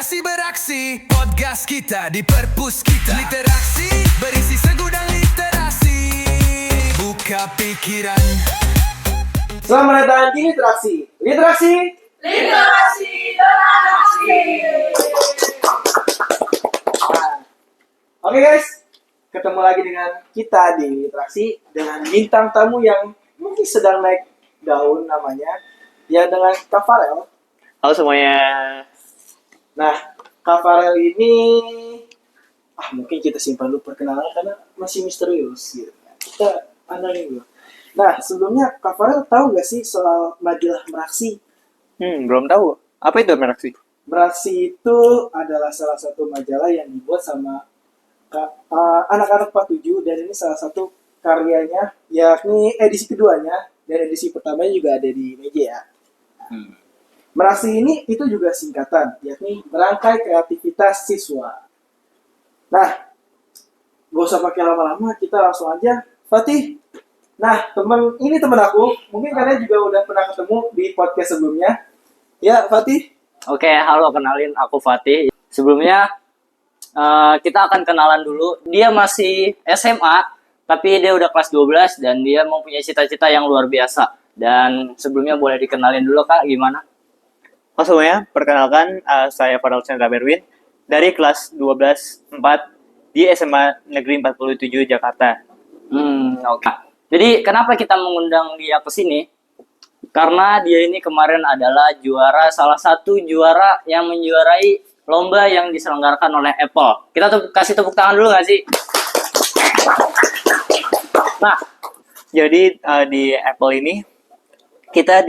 Literasi beraksi, podcast kita di perpus kita. Literasi berisi segudang literasi, buka pikiran. Selamat datang di Literasi. Literasi dan aksi. Oke guys, ketemu lagi dengan kita di Literasi dengan bintang tamu yang mungkin sedang naik daun namanya, ya dengan Kak Farel. Halo semuanya. Nah, Kak Farel ini mungkin kita simpan dulu perkenalan karena masih misterius gitu. Kita pandangin dulu. Nah, sebelumnya Kak Farel tahu nggak sih soal majalah Meraksi? Belum tahu. Apa itu Meraksi? Meraksi itu adalah salah satu majalah yang dibuat sama anak-anak 47, dan ini salah satu karyanya, yakni edisi keduanya, dan edisi pertamanya juga ada di meja ya. Meraksi ini itu juga singkatan, yakni Merangkai Kreativitas Siswa. Nah, gak usah pakai lama-lama, kita langsung aja. Fatih, nah ini teman aku, mungkin kalian juga udah pernah ketemu di podcast sebelumnya. Ya, Fatih. Oke, halo, kenalin aku Fatih. Sebelumnya kita akan kenalan dulu. Dia masih SMA, tapi dia udah kelas 12 dan dia mempunyai cita-cita yang luar biasa. Dan sebelumnya boleh dikenalin dulu Kak, gimana? Halo semuanya, perkenalkan saya Farel Chandra Berwin dari kelas 12-4 di SMA Negeri 47 Jakarta. Oke. Jadi kenapa kita mengundang dia ke sini? Karena dia ini kemarin adalah salah satu juara yang menjuarai lomba yang diselenggarakan oleh Apple. Kita kasih tepuk tangan dulu nggak sih? Nah, jadi di Apple ini kita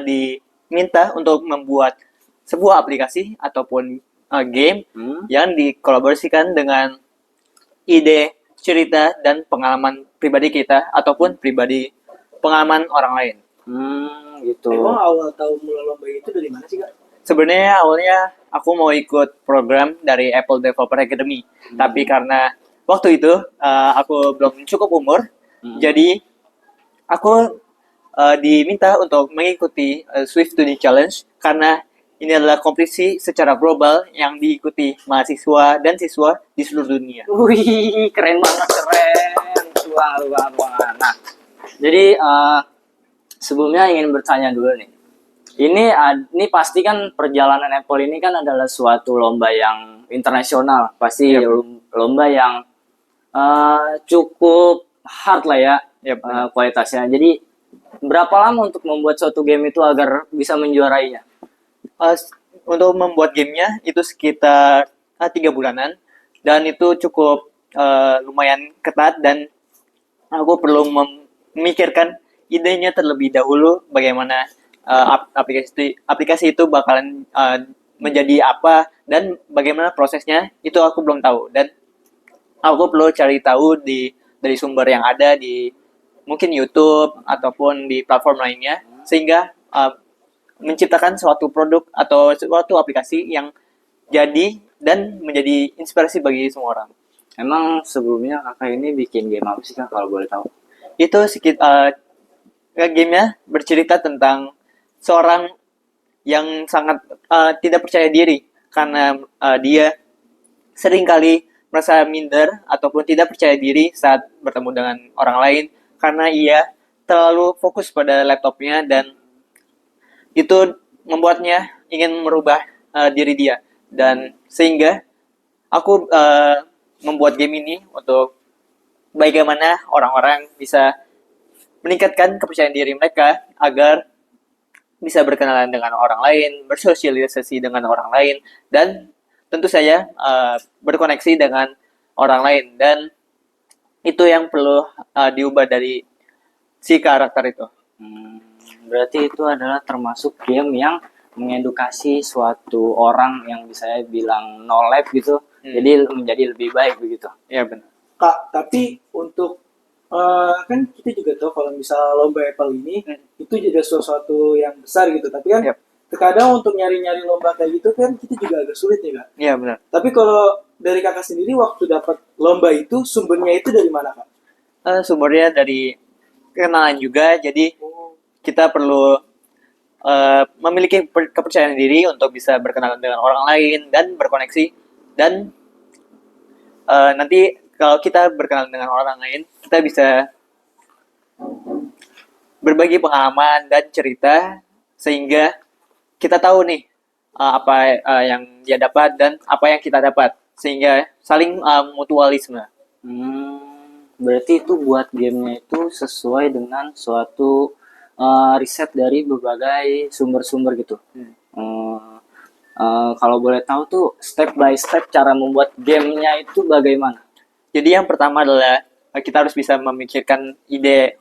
diminta untuk membuat sebuah aplikasi ataupun game yang dikolaborasikan dengan ide, cerita, dan pengalaman pribadi kita ataupun pengalaman orang lain. Gitu. Emang awal tahu mulai lomba itu dari mana sih, Kak? Sebenarnya awalnya aku mau ikut program dari Apple Developer Academy, tapi karena waktu itu aku belum cukup umur, jadi aku diminta untuk mengikuti Swift2D Challenge karena ini adalah kompetisi secara global yang diikuti mahasiswa dan siswa di seluruh dunia. Wih, keren banget, keren. Tuang. Nah, jadi sebelumnya ingin bertanya dulu nih. Ini pasti kan perjalanan Apple ini kan adalah suatu lomba yang internasional, pasti lomba yang cukup hard lah ya, kualitasnya. Jadi berapa lama untuk membuat suatu game itu agar bisa menjuarainya? Untuk membuat gamenya itu sekitar 3 bulanan, dan itu cukup lumayan ketat, dan aku perlu memikirkan idenya terlebih dahulu, bagaimana aplikasi itu bakalan menjadi apa dan bagaimana prosesnya, itu aku belum tahu, dan aku perlu cari tahu dari sumber yang ada di mungkin YouTube ataupun di platform lainnya, sehingga menciptakan suatu produk atau suatu aplikasi yang jadi dan menjadi inspirasi bagi semua orang. Emang sebelumnya kakak ini bikin game apa sih Kak, kalau boleh tahu? Itu gamenya bercerita tentang seorang yang sangat tidak percaya diri karena dia seringkali merasa minder ataupun tidak percaya diri saat bertemu dengan orang lain karena ia terlalu fokus pada laptopnya, dan itu membuatnya ingin merubah diri dia, dan sehingga aku membuat game ini untuk bagaimana orang-orang bisa meningkatkan kepercayaan diri mereka agar bisa berkenalan dengan orang lain, bersosialisasi dengan orang lain, dan tentu saja berkoneksi dengan orang lain. Dan itu yang perlu diubah dari si karakter itu. Berarti itu adalah termasuk game yang mengedukasi suatu orang yang bisa bilang no lab gitu, jadi menjadi lebih baik begitu. Ya benar. Kak, tapi untuk kan kita juga tahu kalau misalnya lomba Apple ini itu juga sesuatu yang besar gitu, tapi kan terkadang untuk nyari-nyari lomba kayak gitu kan kita juga agak sulit ya Kak. Iya benar. Tapi kalau dari kakak sendiri waktu dapat lomba itu sumbernya itu dari mana Kak? Sumbernya dari kenalan juga, jadi kita perlu memiliki kepercayaan diri untuk bisa berkenalan dengan orang lain dan berkoneksi. Dan nanti kalau kita berkenalan dengan orang lain, kita bisa berbagi pengalaman dan cerita sehingga kita tahu nih apa yang dia dapat dan apa yang kita dapat, sehingga saling mutualisme. Berarti itu buat gamenya itu sesuai dengan suatu riset dari berbagai sumber-sumber gitu. Kalau boleh tahu tuh step by step cara membuat gamenya itu bagaimana? Jadi yang pertama adalah kita harus bisa memikirkan ide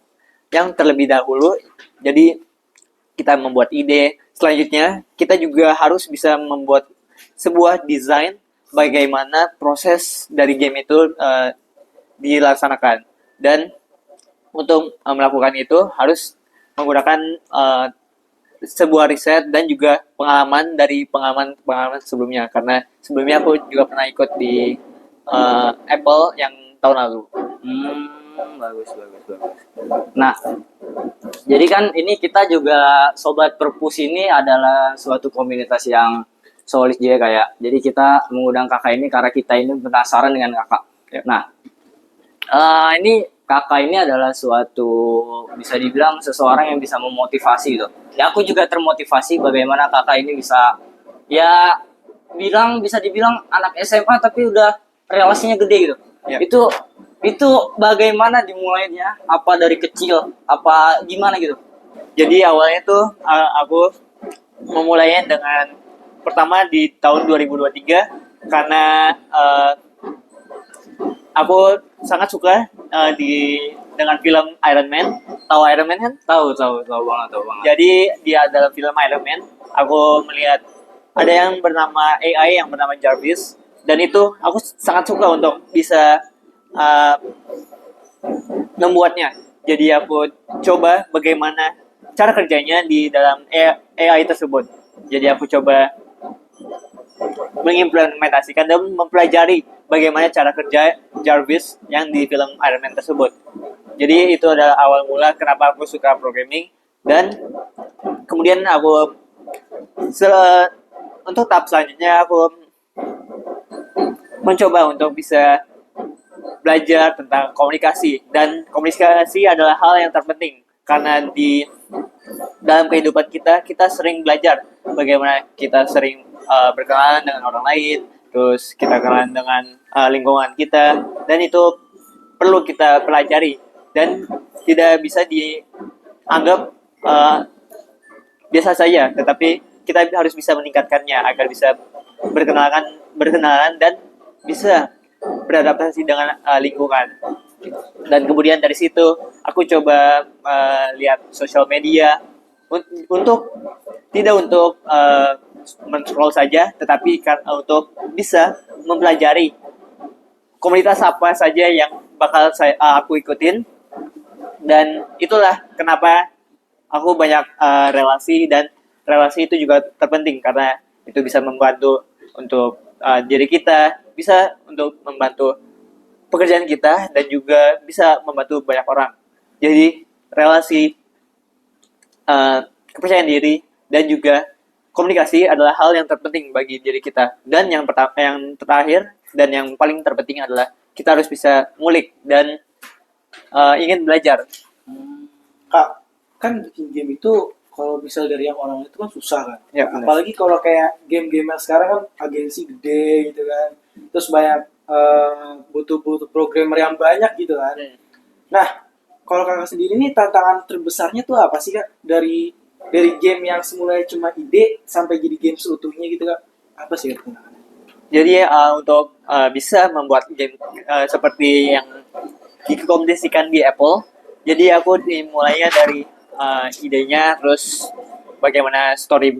yang terlebih dahulu. Jadi kita membuat ide, selanjutnya kita juga harus bisa membuat sebuah desain bagaimana proses dari game itu dilaksanakan. Dan untuk melakukan itu harus menggunakan sebuah riset dan juga pengalaman dari pengalaman sebelumnya, karena sebelumnya aku juga pernah ikut di Apple yang tahun lalu. Bagus. Nah, jadi kan ini kita juga Sobat Perpus ini adalah suatu komunitas yang solid juga kayak. Jadi kita mengundang kakak ini karena kita ini penasaran dengan kakak. Nah, ini kakak ini adalah suatu, bisa dibilang seseorang yang bisa memotivasi gitu. Ya aku juga termotivasi bagaimana kakak ini bisa, ya bisa dibilang anak SMA tapi udah relasinya gede gitu. Ya. Itu bagaimana dimulainya? Apa dari kecil? Apa gimana gitu? Jadi awalnya tuh aku memulainya dengan pertama di tahun 2023 karena aku sangat suka dengan film Iron Man. Tahu Iron Man kan? Tahu banget. Jadi dia dalam film Iron Man, aku melihat ada yang bernama AI yang bernama Jarvis, dan itu aku sangat suka untuk bisa membuatnya. Jadi aku coba bagaimana cara kerjanya di dalam AI tersebut. Jadi aku coba mengimplementasikan dan mempelajari bagaimana cara kerja Jarvis yang di film Iron Man tersebut. Jadi itu adalah awal mula kenapa aku suka programming, dan kemudian aku untuk tahap selanjutnya aku mencoba untuk bisa belajar tentang komunikasi, dan komunikasi adalah hal yang terpenting karena di dalam kehidupan kita sering belajar bagaimana kita sering berkenalan dengan orang lain, terus kita kenalan dengan lingkungan kita, dan itu perlu kita pelajari dan tidak bisa dianggap biasa saja, tetapi kita harus bisa meningkatkannya agar bisa berkenalan dan bisa beradaptasi dengan lingkungan. Dan kemudian dari situ aku coba lihat sosial media untuk men-scroll saja, tetapi untuk bisa mempelajari komunitas apa saja yang bakal aku ikutin. Dan itulah kenapa aku banyak relasi, dan relasi itu juga terpenting karena itu bisa membantu untuk diri kita, bisa untuk membantu pekerjaan kita, dan juga bisa membantu banyak orang. Jadi relasi, kepercayaan diri, dan juga komunikasi adalah hal yang terpenting bagi diri kita. Dan yang terakhir dan yang paling terpenting adalah kita harus bisa ngulik dan ingin belajar. Kak, kan bikin game itu kalau misal dari yang orang itu kan susah kan. Ya, benar. Apalagi kalau kayak game-game yang sekarang kan agensi gede gitu kan. Terus banyak butuh programmer yang banyak gitu kan. Nah, kalau kakak sendiri nih tantangan terbesarnya tuh apa sih kak? Dari game yang semulanya cuma ide sampai jadi game seutuhnya gitu kak. Apa sih tantangannya? Jadi untuk bisa membuat game seperti yang dikompetisikan di Apple, jadi aku dimulainya dari idenya, terus bagaimana story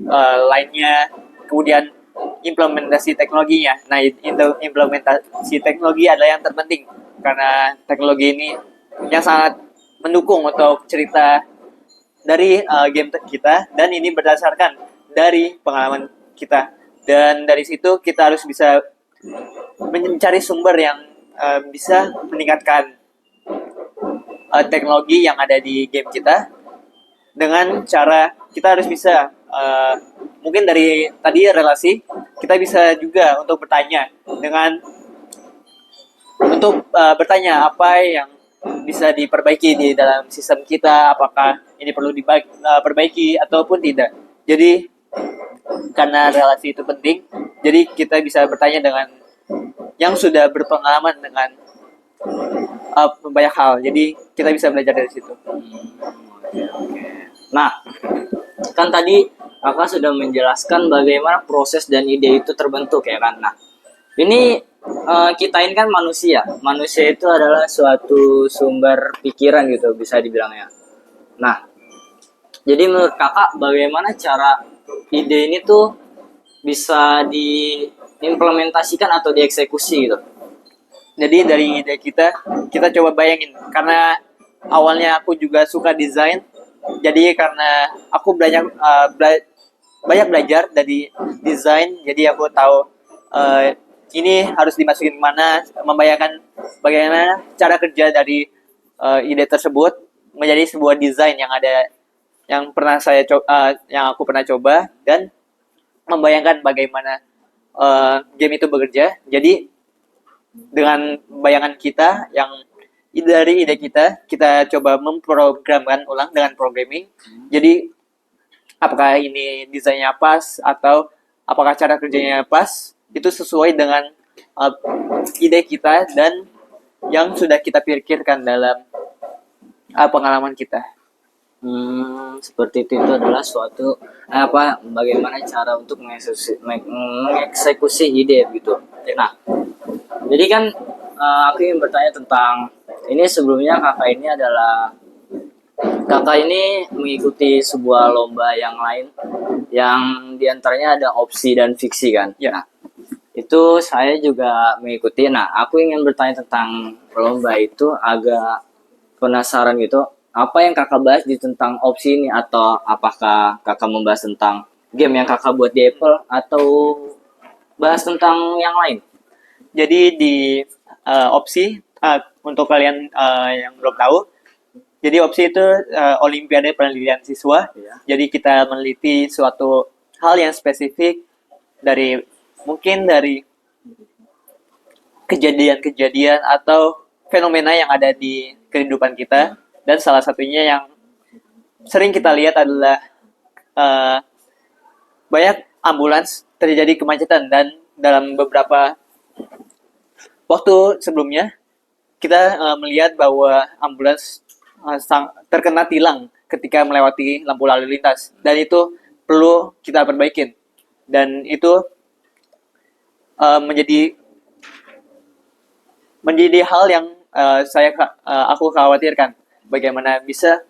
line-nya, kemudian implementasi teknologinya. Nah, implementasi teknologi adalah yang terpenting karena teknologi ini yang sangat mendukung untuk cerita dari game kita, dan ini berdasarkan dari pengalaman kita. Dan dari situ kita harus bisa mencari sumber yang bisa meningkatkan teknologi yang ada di game kita, dengan cara kita harus bisa mungkin dari tadi relasi kita bisa juga untuk bertanya dengan bertanya apa yang bisa diperbaiki di dalam sistem kita, apakah ini perlu diperbaiki ataupun tidak. Jadi karena relasi itu penting, jadi kita bisa bertanya dengan yang sudah berpengalaman dengan banyak hal. Jadi kita bisa belajar dari situ. Nah, kan tadi kakak sudah menjelaskan bagaimana proses dan ide itu terbentuk ya kan. Nah, ini kita ini kan manusia. Manusia itu adalah suatu sumber pikiran gitu bisa dibilangnya. Nah, jadi menurut kakak bagaimana cara ide ini tuh bisa diimplementasikan atau dieksekusi gitu? Jadi dari ide kita coba bayangin. Karena awalnya aku juga suka desain. Jadi karena aku banyak belajar dari desain, jadi aku tahu ini harus dimasukin kemana, membayangkan bagaimana cara kerja dari ide tersebut menjadi sebuah desain yang yang aku pernah coba, dan membayangkan bagaimana game itu bekerja. Jadi dengan bayangan kita yang dari ide kita coba memprogramkan ulang dengan programming. Jadi apakah ini desainnya pas atau apakah cara kerjanya pas, itu sesuai dengan ide kita dan yang sudah kita pikirkan dalam pengalaman kita. Seperti itu adalah suatu bagaimana cara untuk mengeksekusi ide gitu. Nah, jadi kan aku ingin bertanya tentang ini. Sebelumnya kakak ini mengikuti sebuah lomba yang lain yang diantaranya ada opsi dan fiksi kan. Ya. Nah, itu saya juga mengikuti. Nah, aku ingin bertanya tentang lomba itu, agak penasaran gitu. Apa yang kakak bahas di tentang opsi ini, atau apakah kakak membahas tentang game yang kakak buat di Apple atau bahas tentang yang lain? Jadi di opsi, untuk kalian yang belum tahu, jadi opsi itu Olimpiade Penelitian Siswa. Ya. Jadi kita meneliti suatu hal yang spesifik mungkin dari kejadian-kejadian atau fenomena yang ada di kehidupan kita. Dan salah satunya yang sering kita lihat adalah banyak ambulans terjadi kemacetan, dan dalam beberapa waktu sebelumnya kita melihat bahwa ambulans terkena tilang ketika melewati lampu lalu lintas, dan itu perlu kita perbaikin. Dan itu menjadi hal yang aku khawatirkan, bagaimana bisa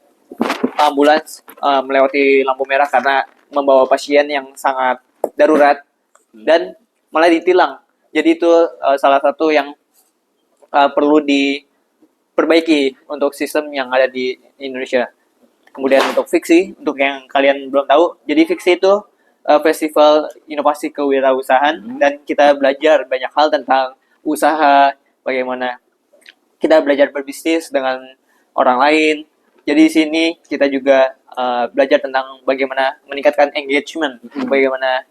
ambulans melewati lampu merah karena membawa pasien yang sangat darurat dan malah ditilang. Jadi itu salah satu yang perlu diperbaiki untuk sistem yang ada di Indonesia. Kemudian untuk fiksi, untuk yang kalian belum tahu, jadi fiksi itu festival inovasi kewirausahaan, dan kita belajar banyak hal tentang usaha, bagaimana kita belajar berbisnis dengan orang lain. Jadi di sini kita juga belajar tentang bagaimana meningkatkan engagement, bagaimana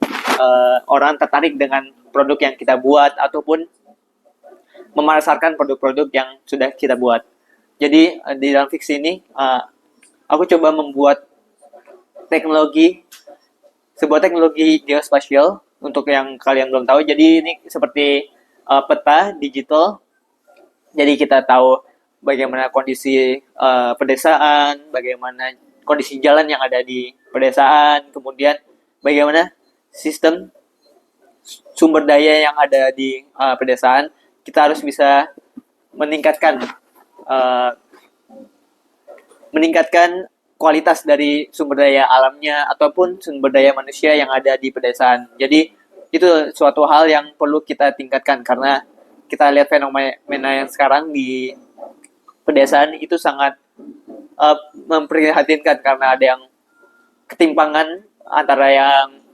orang tertarik dengan produk yang kita buat ataupun memasarkan produk-produk yang sudah kita buat. Jadi di dalam fiksi ini aku coba membuat sebuah teknologi geospasial. Untuk yang kalian belum tahu, jadi ini seperti peta digital. Jadi kita tahu bagaimana kondisi pedesaan, bagaimana kondisi jalan yang ada di pedesaan, kemudian bagaimana sistem sumber daya yang ada di pedesaan. Kita harus bisa meningkatkan kualitas dari sumber daya alamnya ataupun sumber daya manusia yang ada di pedesaan. Jadi itu suatu hal yang perlu kita tingkatkan, karena kita lihat fenomena yang sekarang di pedesaan itu sangat memprihatinkan, karena ada yang ketimpangan antara yang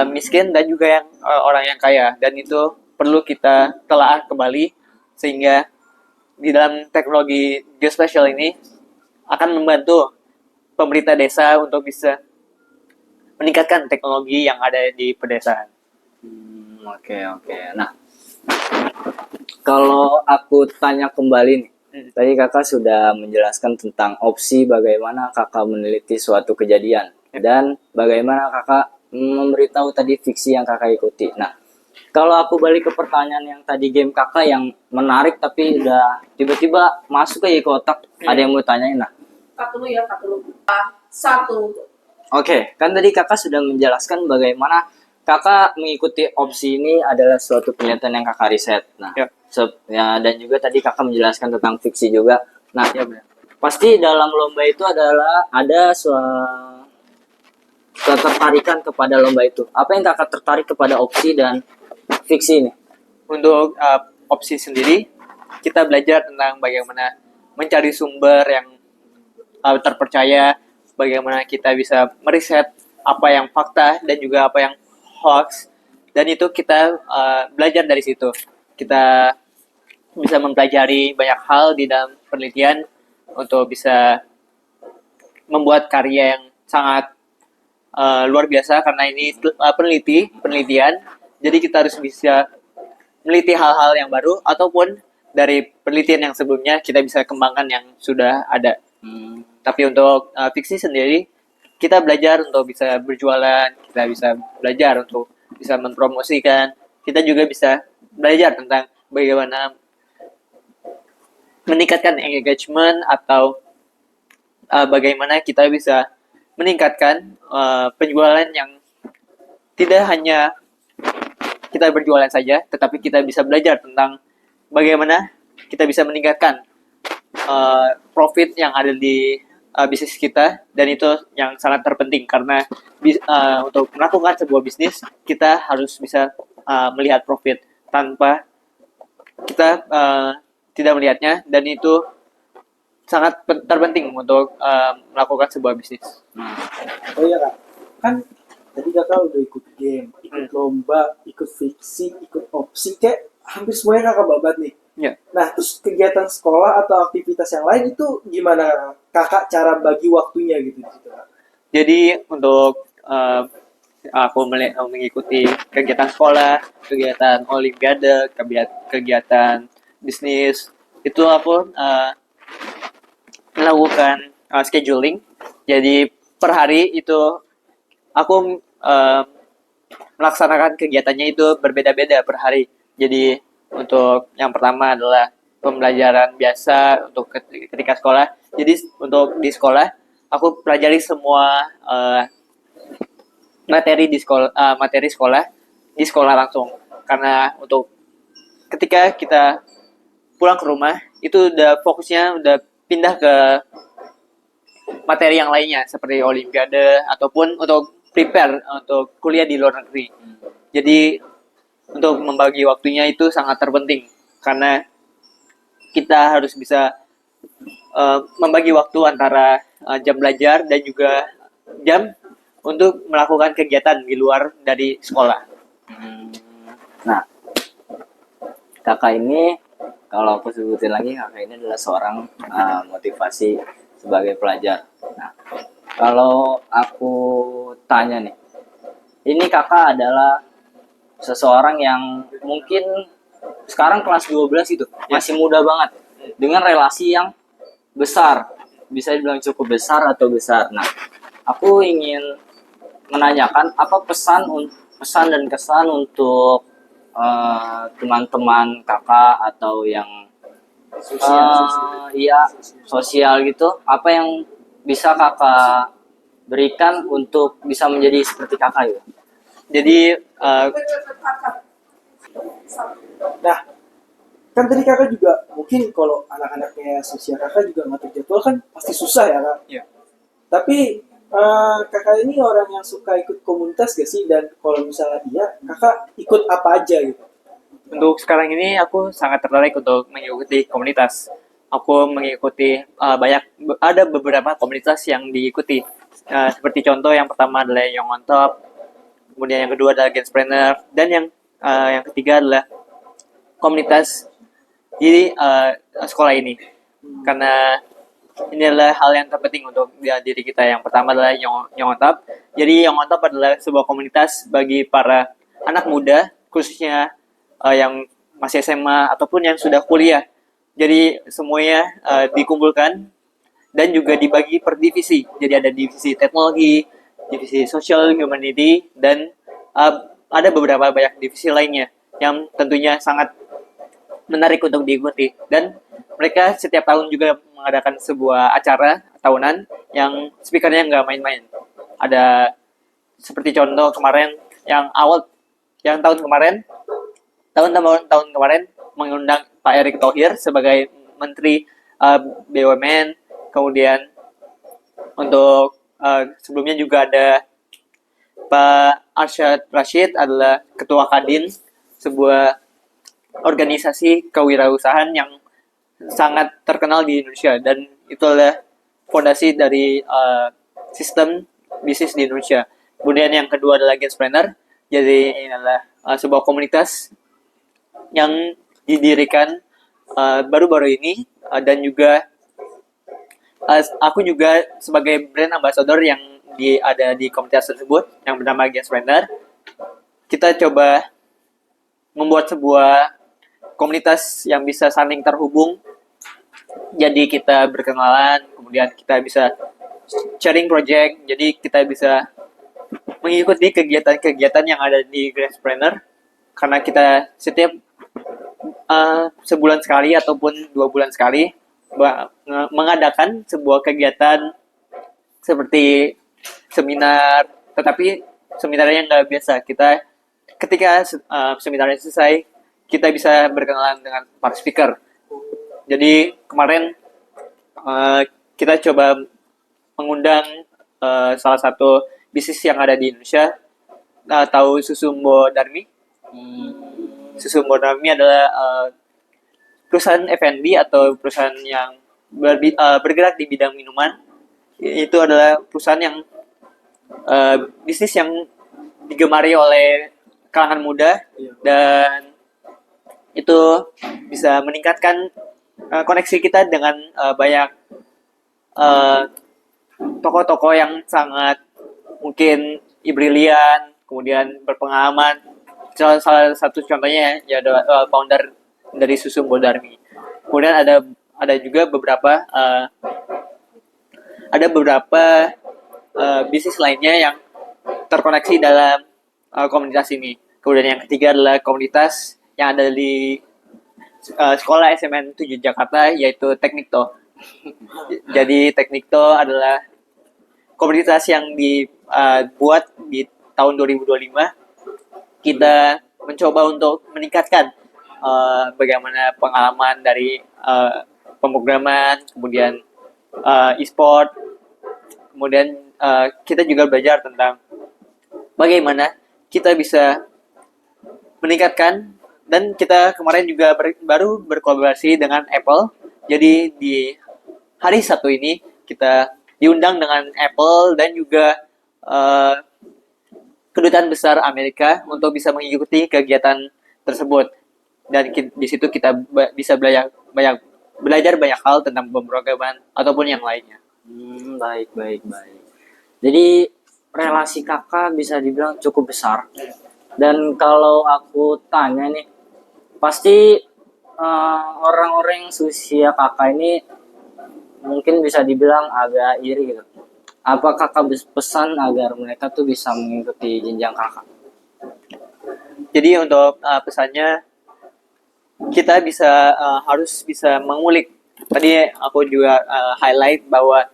miskin dan juga yang orang yang kaya, dan itu perlu kita telaah kembali, sehingga di dalam teknologi geospatial ini akan membantu pemerintah desa untuk bisa meningkatkan teknologi yang ada di pedesaan. Oke, oke. Nah, kalau aku tanya kembali nih, tadi kakak sudah menjelaskan tentang opsi bagaimana kakak meneliti suatu kejadian dan bagaimana kakak memberitahu tadi fiksi yang kakak ikuti. Nah, kalau aku balik ke pertanyaan yang tadi game kakak yang menarik tapi udah tiba-tiba masuk ke otak, ada yang mau tanyain. Nah, Cut dulu ya, cut dulu. Satu. oke, kan tadi kakak sudah menjelaskan bagaimana kakak mengikuti opsi ini adalah suatu penelitian yang kakak riset. Nah, Ya. ya, dan juga tadi kakak menjelaskan tentang fiksi juga. Nah, Ya benar. pasti dalam lomba itu adalah ada ketertarikan kepada lomba itu. Apa yang kakak tertarik kepada opsi dan fiksi ini? Untuk opsi sendiri, kita belajar tentang bagaimana mencari sumber yang terpercaya, bagaimana kita bisa meriset apa yang fakta dan juga apa yang hoax, dan itu kita belajar dari situ. Kita bisa mempelajari banyak hal di dalam penelitian untuk bisa membuat karya yang sangat luar biasa, karena ini penelitian, jadi kita harus bisa meliti hal-hal yang baru ataupun dari penelitian yang sebelumnya kita bisa kembangkan yang sudah ada. Tapi untuk fiksi sendiri, kita belajar untuk bisa berjualan, kita bisa belajar untuk bisa mempromosikan, kita juga bisa belajar tentang bagaimana meningkatkan engagement atau bagaimana kita bisa meningkatkan penjualan yang tidak hanya kita berjualan saja, tetapi kita bisa belajar tentang bagaimana kita bisa meningkatkan profit yang ada di bisnis kita, dan itu yang sangat terpenting karena untuk melakukan sebuah bisnis kita harus bisa melihat profit. Tanpa kita tidak melihatnya, dan itu sangat terpenting untuk melakukan sebuah bisnis. Oh iya kak, kan tadi kakak udah ikut game, ikut lomba, ikut fiksi, ikut opsi, kayak hampir semuanya kakak babat nih. Ya. Nah, terus kegiatan sekolah atau aktivitas yang lain itu gimana kakak cara bagi waktunya gitu? Kak? Jadi untuk aku mengikuti kegiatan sekolah, kegiatan olimpiade, kegiatan bisnis, itu aku melakukan scheduling. Jadi per hari itu aku melaksanakan kegiatannya itu berbeda-beda per hari. Jadi untuk yang pertama adalah pembelajaran biasa untuk ketika sekolah. Jadi untuk di sekolah aku pelajari semua materi sekolah di sekolah langsung, karena untuk ketika kita pulang ke rumah itu udah fokusnya udah pindah ke materi yang lainnya seperti olimpiade ataupun untuk prepare untuk kuliah di luar negeri. Jadi untuk membagi waktunya itu sangat terpenting, karena kita harus bisa membagi waktu antara jam belajar dan juga jam untuk melakukan kegiatan di luar dari sekolah. Nah, kakak ini, kalau aku sebutin lagi, kakak ini adalah seorang motivasi sebagai pelajar. Nah, kalau aku tanya nih, ini kakak adalah seseorang yang mungkin sekarang kelas 12 itu, masih muda banget, dengan relasi yang besar, bisa dibilang cukup besar atau besar. Nah, aku ingin menanyakan apa pesan dan kesan untuk teman-teman kakak atau yang sosial gitu, apa yang bisa kakak berikan untuk bisa menjadi seperti kakak gitu. Jadi Nah, kan tadi kakak juga mungkin kalau anak-anaknya sosial kakak juga ngatur jadwal kan pasti susah ya kak. Iya. Tapi kakak ini orang yang suka ikut komunitas gak sih? Dan kalau misalnya iya, kakak ikut apa aja gitu? untuk sekarang ini aku sangat tertarik untuk mengikuti komunitas. Aku mengikuti ada beberapa komunitas yang diikuti. Seperti contoh yang pertama adalah Young on Top, kemudian yang kedua adalah Genspreneur, dan yang ketiga adalah komunitas di sekolah ini. Karena ini adalah hal yang terpenting untuk diri kita. Yang pertama adalah Young on Top. Jadi Young on Top adalah sebuah komunitas bagi para anak muda, khususnya yang masih SMA ataupun yang sudah kuliah. Jadi semuanya dikumpulkan dan juga dibagi per divisi. Jadi ada divisi teknologi, divisi social humanity, dan ada beberapa banyak divisi lainnya yang tentunya sangat menarik untuk diikuti. Dan mereka setiap tahun juga mengadakan sebuah acara tahunan yang speakernya nggak main-main. Ada seperti contoh kemarin yang tahun kemarin mengundang Pak Erick Thohir sebagai Menteri BUMN. Kemudian untuk sebelumnya juga ada Pak Arsyad Rashid adalah Ketua Kadin, sebuah organisasi kewirausahaan yang sangat terkenal di Indonesia, dan itu adalah fondasi dari sistem bisnis di Indonesia. Kemudian yang kedua adalah Genspreneur. Jadi ini adalah sebuah komunitas yang didirikan baru-baru ini, dan juga aku juga sebagai brand ambassador yang ada di komunitas tersebut yang bernama Genspreneur. Kita coba membuat sebuah komunitas yang bisa saling terhubung. Jadi kita berkenalan, kemudian kita bisa sharing project. Jadi kita bisa mengikuti kegiatan-kegiatan yang ada di Genspreneur, karena kita setiap sebulan sekali ataupun 2 bulan sekali mengadakan sebuah kegiatan seperti seminar, tetapi seminarnya nggak biasa. Ketika seminarnya selesai, kita bisa berkenalan dengan para speaker. Jadi kemarin kita coba mengundang salah satu bisnis yang ada di Indonesia. Tahu Susumbo Darmi? Susumbo Darmi adalah perusahaan F&B atau perusahaan yang bergerak di bidang minuman. Itu adalah perusahaan yang bisnis yang digemari oleh kalangan muda, dan itu bisa meningkatkan koneksi kita dengan banyak tokoh-tokoh yang sangat mungkin brilian, kemudian berpengalaman. Salah satu contohnya ya ada founder dari Susumbo Darmi. Kemudian ada juga beberapa bisnis lainnya yang terkoneksi dalam komunitas ini. Kemudian yang ketiga adalah komunitas yang ada di sekolah SMN 7 Jakarta, yaitu Teknikto. Jadi Teknikto adalah komunitas yang dibuat di tahun 2025. Kita mencoba untuk meningkatkan bagaimana pengalaman dari pemrograman, kemudian e-sport, kemudian kita juga belajar tentang bagaimana kita bisa meningkatkan, dan kita kemarin juga baru berkolaborasi dengan Apple. Jadi di hari Sabtu ini kita diundang dengan Apple dan juga Kedutaan Besar Amerika untuk bisa mengikuti kegiatan tersebut. Dan di situ kita bisa belajar banyak hal tentang pemrograman ataupun yang lainnya. Baik. Jadi relasi kakak bisa dibilang cukup besar. Dan kalau aku tanya nih, pasti orang-orang yang seusia kakak ini mungkin bisa dibilang agak iri gitu. Apa kakak pesan agar mereka tuh bisa mengikuti jenjang kakak? Jadi untuk pesannya, kita harus bisa mengulik. Tadi aku juga highlight bahwa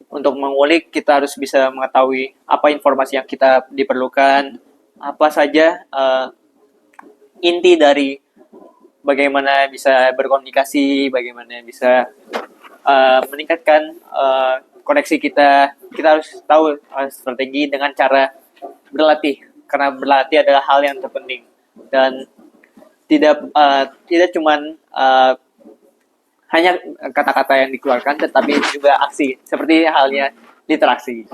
untuk mengulik kita harus bisa mengetahui apa informasi yang kita diperlukan, apa saja inti dari bagaimana bisa berkomunikasi, bagaimana bisa meningkatkan koneksi kita. Kita harus tahu strategi dengan cara berlatih, karena berlatih adalah hal yang terpenting, dan tidak cuman hanya kata-kata yang dikeluarkan, tetapi juga aksi, seperti halnya literasi.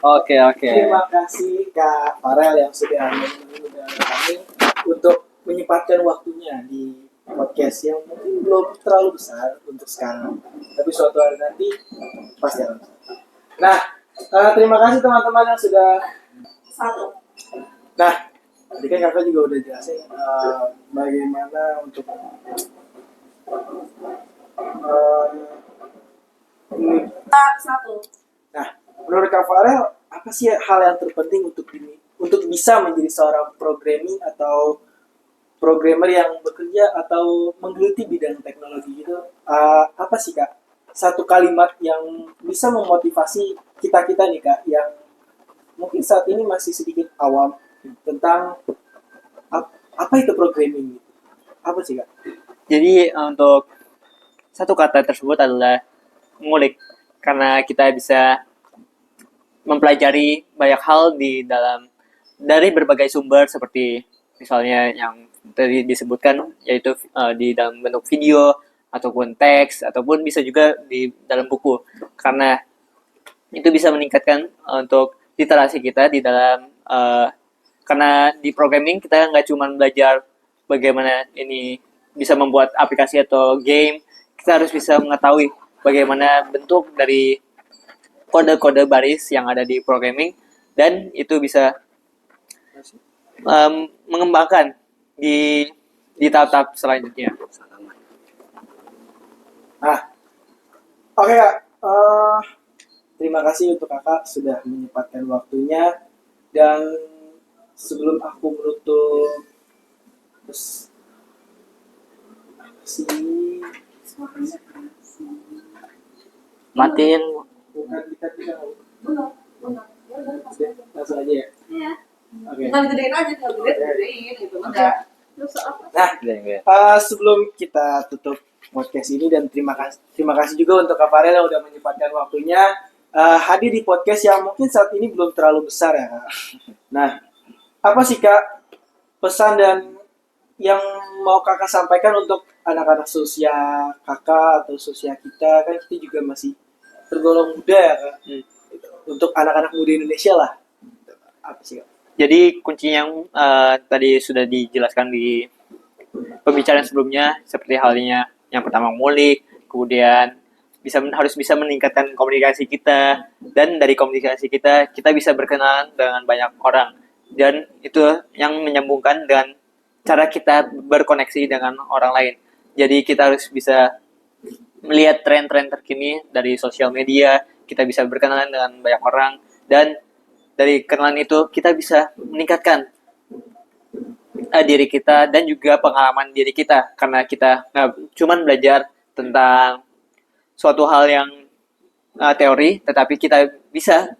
Oke. Terima kasih Kak Farel yang sudah menemani kami untuk menyempatkan waktunya di podcast yang mungkin belum terlalu besar untuk sekarang, tapi suatu hari nanti pasti akan besar. Nah, terima kasih teman-teman yang sudah. Satu. Nah, tadi kan kakak juga udah jelasin bagaimana untuk ini. Satu. Nah, menurut Kak Farel, apa sih hal yang terpenting untuk bisa menjadi seorang programming atau programmer yang bekerja atau menggeluti bidang teknologi gitu? Apa sih Kak? Satu kalimat yang bisa memotivasi kita-kita nih Kak, yang mungkin saat ini masih sedikit awam tentang apa itu programming? Apa sih Kak? Jadi untuk satu kata tersebut adalah ngulik, karena kita bisa mempelajari banyak hal dari berbagai sumber, seperti misalnya yang tadi disebutkan, yaitu di dalam bentuk video ataupun teks, ataupun bisa juga di dalam buku, karena itu bisa meningkatkan untuk literasi kita di dalam karena di programming kita nggak cuma belajar bagaimana ini bisa membuat aplikasi atau game, kita harus bisa mengetahui bagaimana bentuk dari kode-kode baris yang ada di programming, dan itu bisa mengembangkan di tahap-tahap selanjutnya. Oke Kak, terima kasih untuk Kakak sudah menyempatkan waktunya, dan sebelum aku menutup, terus apa sih? Matiin. Bukan kita Belum. Ya udah, langsung aja ya. Iya. Oke. Tinggal digedein aja, tinggal gedein gitu. Udah. Terus apa? Nah, sebelum kita tutup podcast ini, dan terima kasih juga untuk Kak Farel yang udah menyempatkan waktunya hadir di podcast yang mungkin saat ini belum terlalu besar ya Kak. Nah, apa sih Kak pesan dan yang mau Kakak sampaikan untuk anak-anak seusia Kakak atau seusia kita, kan kita juga masih tergolong muda ya Kak. Untuk anak-anak muda Indonesia lah. Apa sih Kak? Jadi kunci yang tadi sudah dijelaskan di pembicaraan sebelumnya, seperti halnya yang pertama ngulik, kemudian harus bisa meningkatkan komunikasi kita, dan dari komunikasi kita bisa berkenalan dengan banyak orang, dan itu yang menyambungkan dengan cara kita berkoneksi dengan orang lain. Jadi kita harus bisa melihat tren-tren terkini dari sosial media, kita bisa berkenalan dengan banyak orang, dan dari kenalan itu kita bisa meningkatkan diri kita dan juga pengalaman diri kita, karena kita nggak cuma belajar tentang suatu hal yang teori, tetapi kita bisa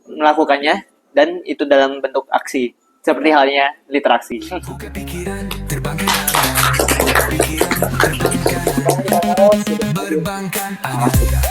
melakukannya, dan itu dalam bentuk aksi, seperti halnya literasi. Buka pikiran, terbangkan anda. Buka pikiran, terbangkan. Berbangkan anda.